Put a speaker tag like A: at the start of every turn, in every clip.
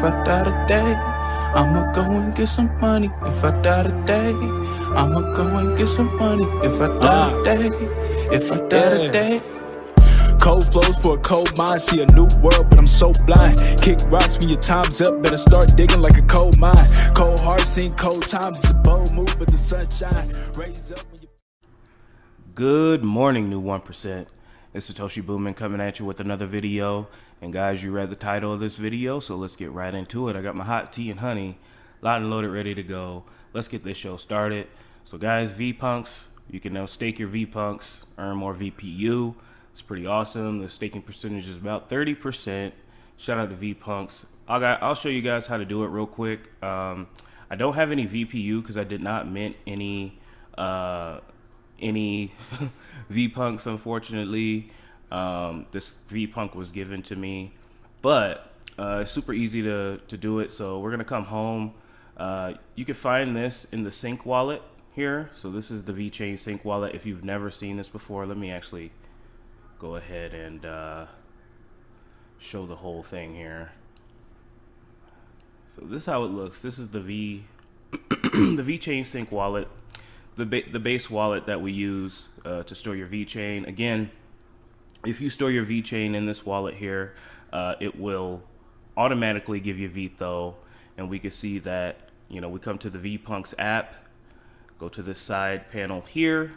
A: I die today, I'ma go and get some money. If I die today, I'ma go and get some money. If I die today, if I die today.
B: Cold flows for a cold mind, see a new world, but I'm so blind. Kick rocks when your time's up, better start digging like a coal mine. Cold heart, seen cold times, it's a bold move, but the sunshine raise up when you...
C: Good morning, new 1%. It's Satoshi Boomin coming at you with another video. And guys, you read the title of this video, so let's get right into it. I got my hot tea and honey, locked and loaded, ready to go. Let's get this show started. So guys, Vpunks, you can now stake your Vpunks, earn more VPU. It's pretty awesome. The staking percentage is about 30%. Shout out to Vpunks. I'll show you guys how to do it real quick. I don't have any VPU because I did not mint any Vpunks, unfortunately. This Vpunk was given to me, but it's super easy to do it. So we're gonna come home. You can find this in the Sync wallet here. So this is the VeChain Sync wallet. If you've never seen this before, let me actually go ahead and show the whole thing here. So this is how it looks. This is the the VeChain Sync wallet, the base wallet that we use to store your VeChain. Again, if you store your VeChain in this wallet here, it will automatically give you VTHO, and we can see that, you know, we come to the Vpunks app, go to this side panel here.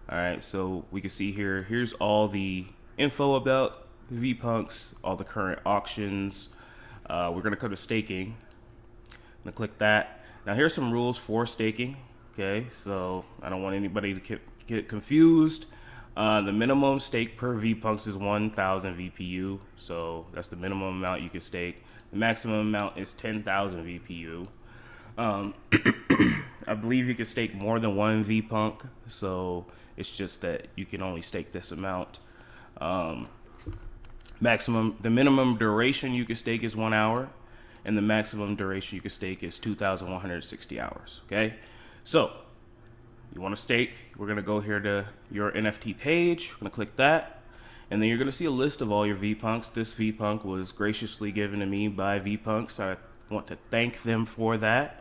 C: All right, so we can see here, here's all the info about Vpunks, all the current auctions. We're gonna come to staking. I'm gonna click that. Now here's some rules for staking. Okay, so I don't want anybody to get confused. The minimum stake per Vpunks is 1,000 VPU. So that's the minimum amount you can stake. The maximum amount is 10,000 VPU. I believe you can stake more than one Vpunk, so it's just that you can only stake this amount. The minimum duration you can stake is 1 hour, and the maximum duration you can stake is 2,160 hours. Okay, so you want to stake, we're going to go here to your NFT page. We're going to click that, and then you're going to see a list of all your Vpunks. This Vpunk was graciously given to me by Vpunks. I want to thank them for that.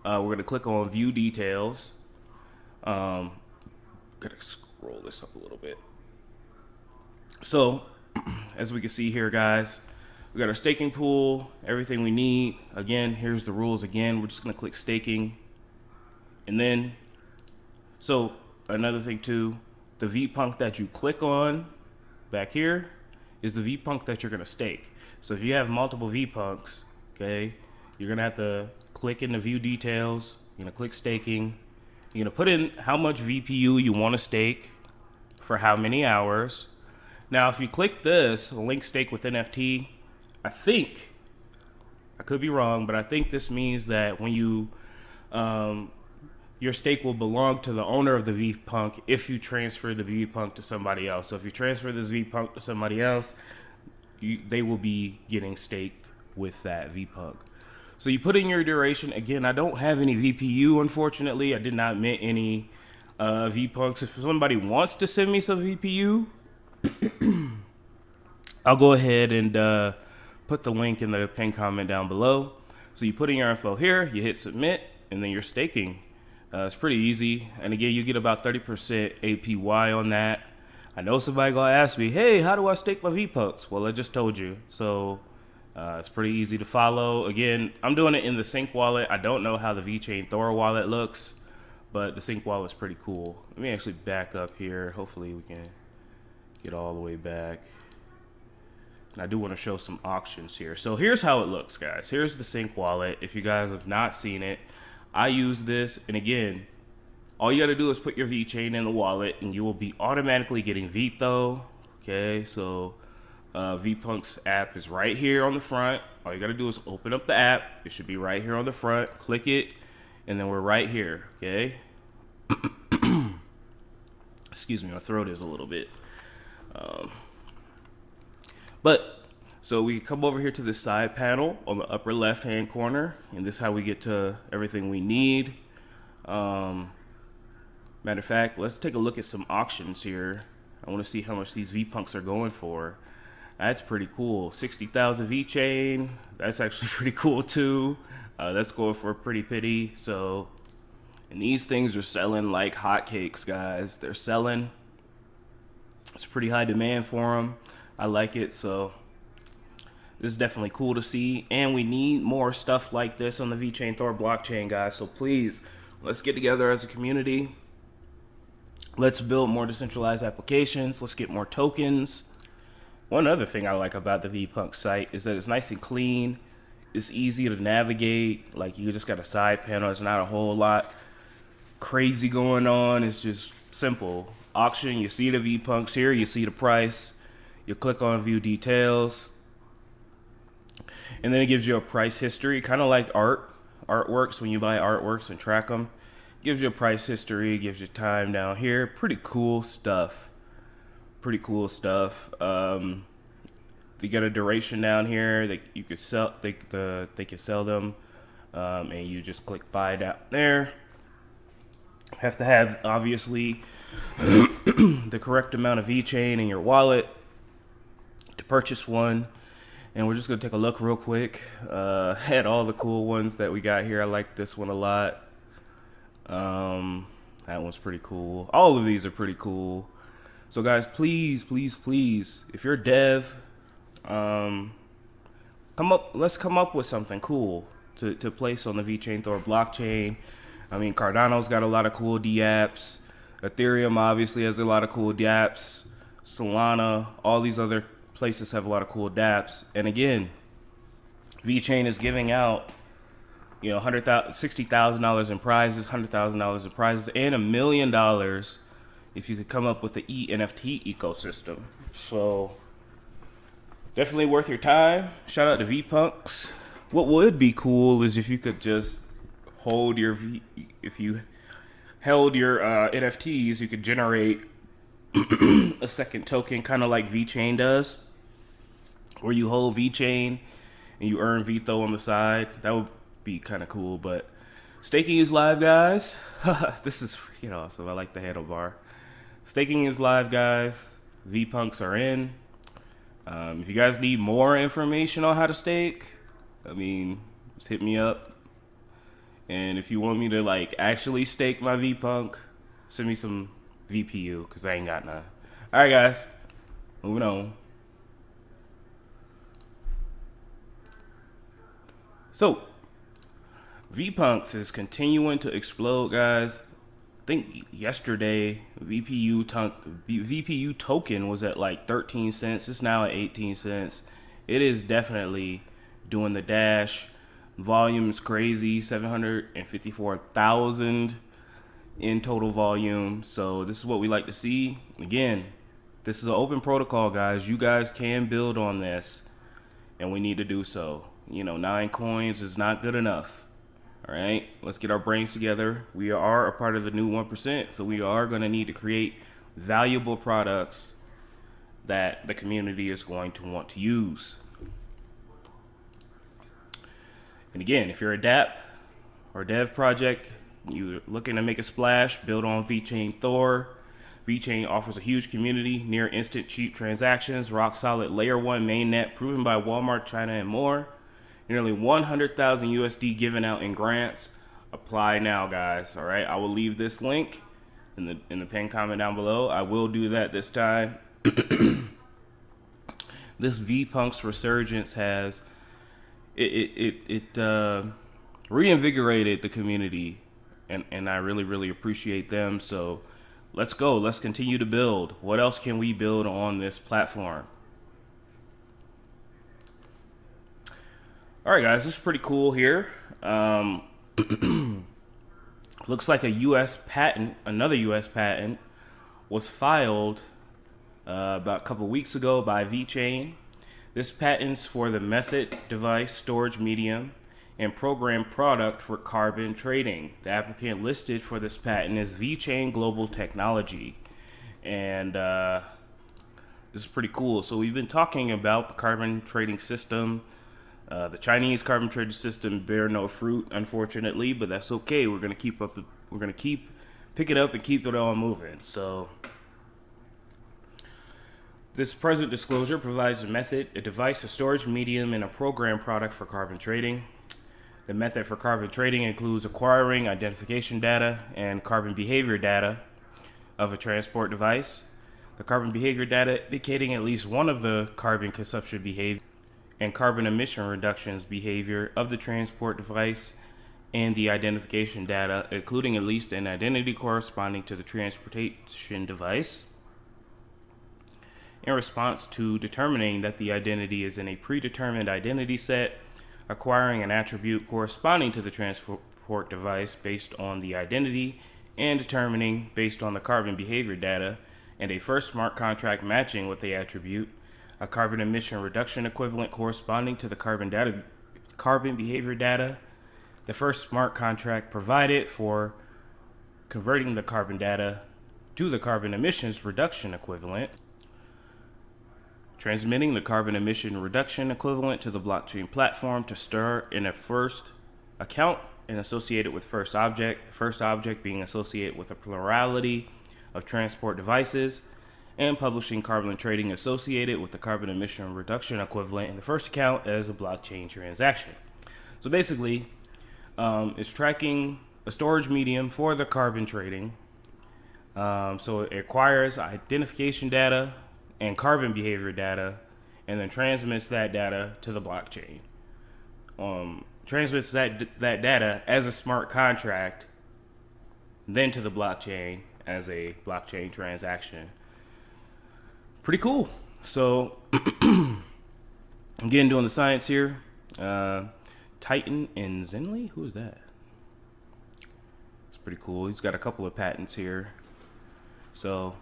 C: We're going to click on view details. Gotta scroll this up a little bit. So as we can see here, guys, we got our staking pool, everything we need. Again, here's the rules again. We're just going to click staking. And then, so another thing too, the Vpunk that you click on back here is the Vpunk that you're going to stake. So if you have multiple Vpunks, okay, you're going to have to click in the view details. You're going to click staking. You're going to put in how much VPU you want to stake for how many hours. Now, if you click this, link stake with NFT, I think, I could be wrong, but I think this means that when you, your stake will belong to the owner of the Vpunk if you transfer the Vpunk to somebody else. So if you transfer this Vpunk to somebody else, they will be getting staked with that Vpunk. So you put in your duration. Again, I don't have any VPU, unfortunately. I did not mint any Vpunks. If somebody wants to send me some VPU, I'll go ahead and put the link in the pinned comment down below. So you put in your info here, you hit submit, and then you're staking. It's pretty easy. And again, you get about 30% APY on that. I know somebody gonna ask me, hey, how do I stake my Vpunks? Well, I just told you. So it's pretty easy to follow. Again, I'm doing it in the Sync wallet. I don't know how the VeChainThor wallet looks, but the Sync wallet is pretty cool. Let me actually back up here. Hopefully we can get all the way back. And I do want to show some auctions here. So here's how it looks, guys. Here's the Sync wallet. If you guys have not seen it, I use this. And again, all you got to do is put your VeChain in the wallet and you will be automatically getting VTHO. Okay, so Vpunks app is right here on the front. All you got to do is open up the app. It should be right here on the front. Click it, and then we're right here. Okay. Excuse me, my throat is a little bit. But so we come over here to the side panel on the upper left hand corner, and this is how we get to everything we need. Matter of fact, let's take a look at some auctions here. I want to see how much these Vpunks are going for. That's pretty cool. 60,000 VeChain. That's actually pretty cool too. That's going for a pretty penny. So, and these things are selling like hotcakes, guys. They're selling. It's pretty high demand for them. I like it. So this is definitely cool to see. And we need more stuff like this on the VeChainThor blockchain, guys. So please, let's get together as a community. Let's build more decentralized applications. Let's get more tokens. One other thing I like about the Vpunks site is that it's nice and clean. It's easy to navigate. Like, you just got a side panel. There's not a whole lot crazy going on. It's just simple. Auction, you see the Vpunks here. You see the price. You click on view details. And then it gives you a price history, kind of like artworks when you buy artworks and track them. Gives you a price history, gives you time down here. Pretty cool stuff. Pretty cool stuff. They get a duration down here that you could sell. They can sell them, and you just click buy down there. Have to have obviously the correct amount of VeChain in your wallet to purchase one. And we're just gonna take a look real quick at all the cool ones that we got here. I like this one a lot. That one's pretty cool. All of these are pretty cool. So guys, please, if you're a dev, let's come up with something cool to place on the VeChainThor blockchain. I mean, Cardano's got a lot of cool dApps. Ethereum obviously has a lot of cool dApps. Solana, all these other places have a lot of cool dApps. And again, VeChain is giving out, you know, $60,000 in prizes, $100,000 in prizes, and $1 million if you could come up with the NFT ecosystem. So definitely worth your time. Shout out to Vpunks. What would be cool is if you could just hold your if you held your NFTs, you could generate a second token, kind of like VeChain does, where you hold VeChain and you earn VTHO on the side. That would be kind of cool. But staking is live, guys. This is freaking awesome. I like the handlebar. Staking is live, guys. Vpunks are in. If you guys need more information on how to stake, I mean, just hit me up. And if you want me to like actually stake my Vpunk, send me some VPU, because I ain't got none. All right, guys, moving on. So Vpunks is continuing to explode, guys. I think yesterday VPU token was at like 13 cents. It's now at 18 cents. It is definitely doing the dash. Volume is crazy, 754,000 in total volume. So this is what we like to see. Again, this is an open protocol, guys. You guys can build on this, and we need to do so. You know, 9 coins is not good enough. All right, let's get our brains together. We are a part of the new 1%, so we are going to need to create valuable products that the community is going to want to use. And again, if you're a dApp or a dev project, you're looking to make a splash, build on VeChainThor. VeChain offers a huge community, near instant cheap transactions, rock solid layer 1 mainnet, proven by Walmart, China, and more. Nearly 100,000 USD given out in grants. Apply now, guys. All right, I will leave this link in the pinned comment down below. I will do that this time. This Vpunks resurgence has reinvigorated the community, and I really appreciate them. So let's go. Let's continue to build. What else can we build on this platform? All right, guys, this is pretty cool here. Looks like a U.S. patent, another U.S. patent, was filed about a couple weeks ago by VeChain. This patent's for the method, device, storage medium, and program product for carbon trading. The applicant listed for this patent is VeChain Global Technology. And this is pretty cool. So we've been talking about the carbon trading system. The Chinese carbon trading system bear no fruit, unfortunately, but that's okay. We're gonna keep pick it up and keep it all moving. So This present disclosure provides a method, a device, a storage medium, and a program product for carbon trading. The method for carbon trading includes acquiring identification data and carbon behavior data of a transport device. The carbon behavior data indicating at least one of the carbon consumption behavior and carbon emission reductions behavior of the transport device, and the identification data including at least an identity corresponding to the transportation device. In response to determining that the identity is in a predetermined identity set, acquiring an attribute corresponding to the transport device based on the identity, and determining, based on the carbon behavior data, and a first smart contract matching with the attribute, a carbon emission reduction equivalent corresponding to the carbon behavior data. The first smart contract provided for converting the carbon data to the carbon emissions reduction equivalent. Transmitting the carbon emission reduction equivalent to the blockchain platform to store in a first account and associated with first object, the first object being associated with a plurality of transport devices, and publishing carbon trading associated with the carbon emission reduction equivalent in the first account as a blockchain transaction. So basically, it's tracking a storage medium for the carbon trading. So it acquires identification data and carbon behavior data, and then transmits that data to the blockchain. Transmits that data as a smart contract, then to the blockchain as a blockchain transaction. Pretty cool. So, again, doing the science here. Titan and Zenly? Who is that? It's pretty cool. He's got a couple of patents here. So,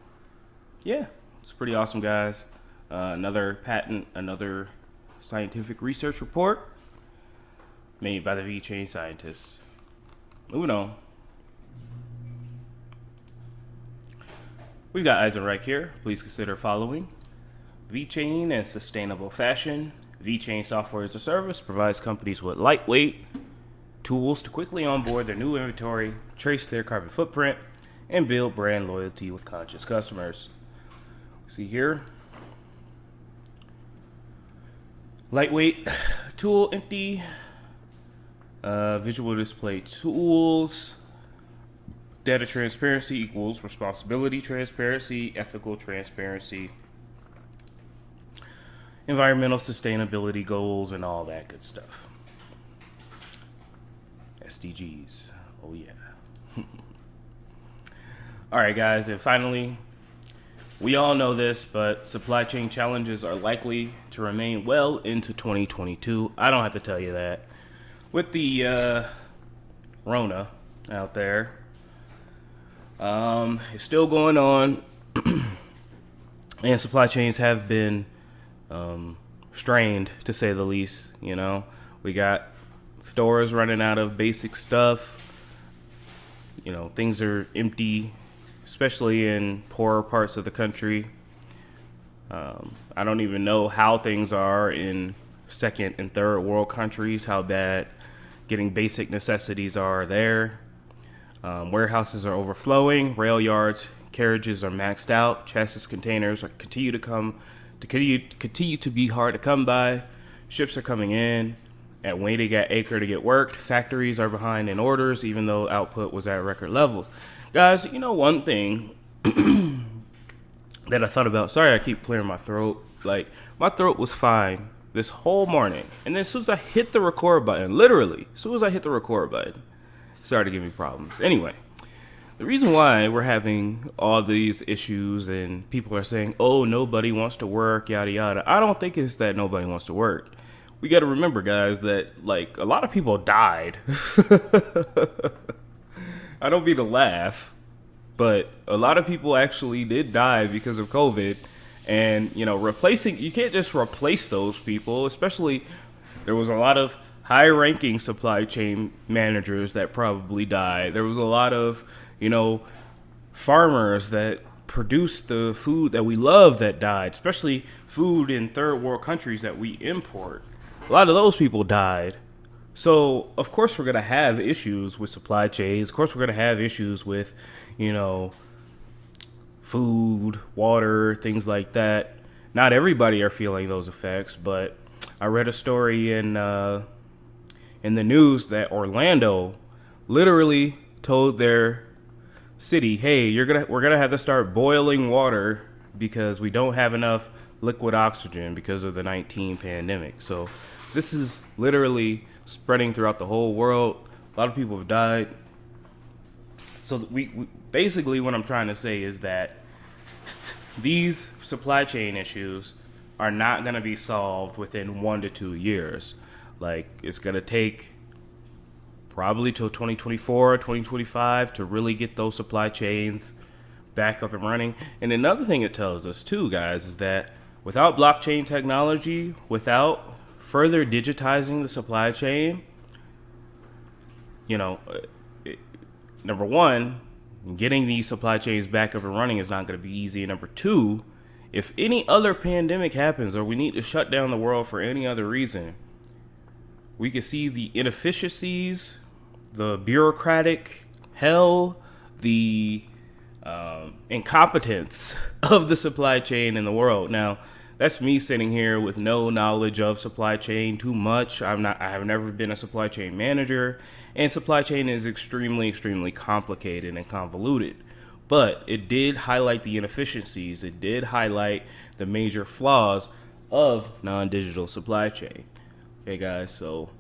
C: yeah. It's pretty awesome, guys. Another patent, another scientific research report made by the VeChain scientists. Moving on. We've got Eisenreich here. Please consider following. VeChain in sustainable fashion. VeChain software as a service provides companies with lightweight tools to quickly onboard their new inventory, trace their carbon footprint, and build brand loyalty with conscious customers. See here, lightweight tool empty, visual display tools, data transparency equals responsibility transparency, ethical transparency, environmental sustainability goals, and all that good stuff. SDGs, oh yeah. All right, guys, and finally, we all know this, but supply chain challenges are likely to remain well into 2022. I don't have to tell you that. With the Rona out there, it's still going on, and supply chains have been strained, to say the least. You know, we got stores running out of basic stuff. You know, things are empty, especially in poorer parts of the country. I don't even know how things are in second and third world countries, how bad getting basic necessities are there. Warehouses are overflowing, rail yards, carriages are maxed out, chassis containers continue to be hard to come by. Ships are coming in at waiting at acre to get worked. Factories are behind in orders, even though output was at record levels. Guys, you know one thing that I thought about. Sorry, I keep clearing my throat. Like, my throat was fine this whole morning. And then as soon as I hit the record button, literally, as soon as I hit the record button, it started to give me problems. Anyway, the reason why we're having all these issues and people are saying, oh, nobody wants to work, yada, yada. I don't think it's that nobody wants to work. We got to remember, guys, that, like, a lot of people died. I don't mean to laugh, but a lot of people actually did die because of COVID. And, you know, you can't just replace those people, especially there was a lot of high-ranking supply chain managers that probably died. There was a lot of, you know, farmers that produced the food that we love that died, especially food in third world countries that we import. A lot of those people died. So, of course, we're going to have issues with supply chains. Of course, we're going to have issues with, you know, food, water, things like that. not everybody are feeling those effects, but I read a story in the news that Orlando literally told their city, "Hey, we're gonna have to start boiling water because we don't have enough liquid oxygen because of the 19 pandemic." So this is literally spreading throughout the whole world. A lot of people have died. So we basically, what I'm trying to say is that these supply chain issues are not going to be solved within 1 to 2 years. Like, it's going to take probably till 2024, 2025 to really get those supply chains back up and running. And another thing it tells us too, guys, is that without blockchain technology, without further digitizing the supply chain, number one, getting these supply chains back up and running is not going to be easy. And number two, if any other pandemic happens or we need to shut down the world for any other reason, we can see the inefficiencies, the bureaucratic hell, the incompetence of the supply chain in the world. Now, that's me sitting here with no knowledge of supply chain too much. I have never been a supply chain manager, and supply chain is extremely, extremely complicated and convoluted. But it did highlight the inefficiencies. It did highlight the major flaws of non-digital supply chain. Okay, guys, so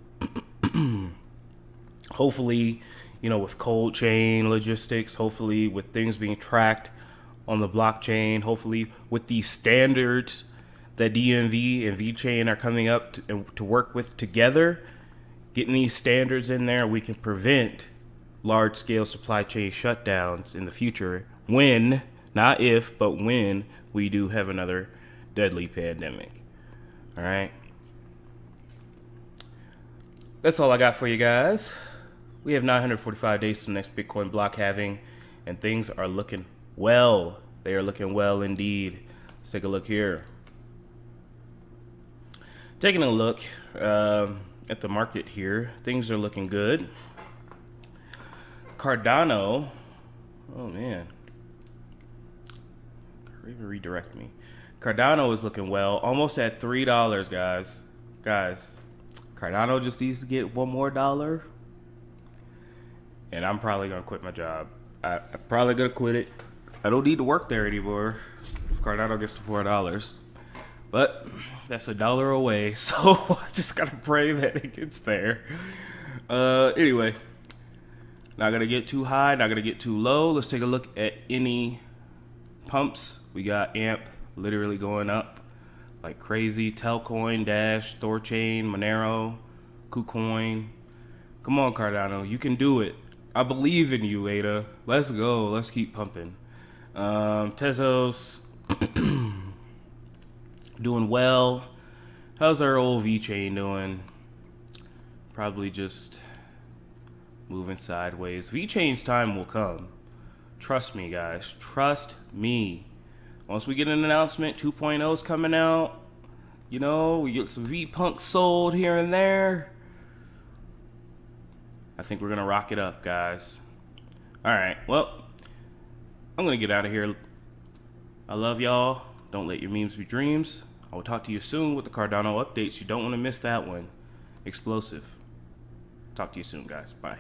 C: hopefully, with cold chain logistics, hopefully with things being tracked on the blockchain, hopefully with these standards that DMV and VeChain are coming up to work with together, getting these standards in there, we can prevent large-scale supply chain shutdowns in the future when, not if, but when we do have another deadly pandemic. All right? That's all I got for you guys. We have 945 days to the next Bitcoin block halving, and things are looking well. They are looking well indeed. Let's take a look here. Taking a look at the market here, things are looking good. Cardano, oh man, even redirect me. Cardano is looking well, almost at $3, guys. Guys, Cardano just needs to get one more dollar, and I'm probably gonna quit my job. I'm probably gonna quit it. I don't need to work there anymore if Cardano gets to $4. But that's $1 away, so I just gotta pray that it gets there. Anyway, not gonna get too high, not gonna get too low. Let's take a look at any pumps. We got AMP literally going up like crazy. Telcoin, Dash, Thorchain, Monero, KuCoin. Come on, Cardano, you can do it. I believe in you, Ada. Let's go. Let's keep pumping. Tezos. Doing well. How's our old VeChain doing? Probably just moving sideways. VeChain's time will come. Trust me, guys. Trust me. Once we get an announcement, 2.0's coming out. We get some Vpunks sold here and there. I think we're going to rock it up, guys. All right. Well, I'm going to get out of here. I love y'all. Don't let your memes be dreams. I will talk to you soon with the Cardano updates. You don't want to miss that one. Explosive. Talk to you soon, guys. Bye.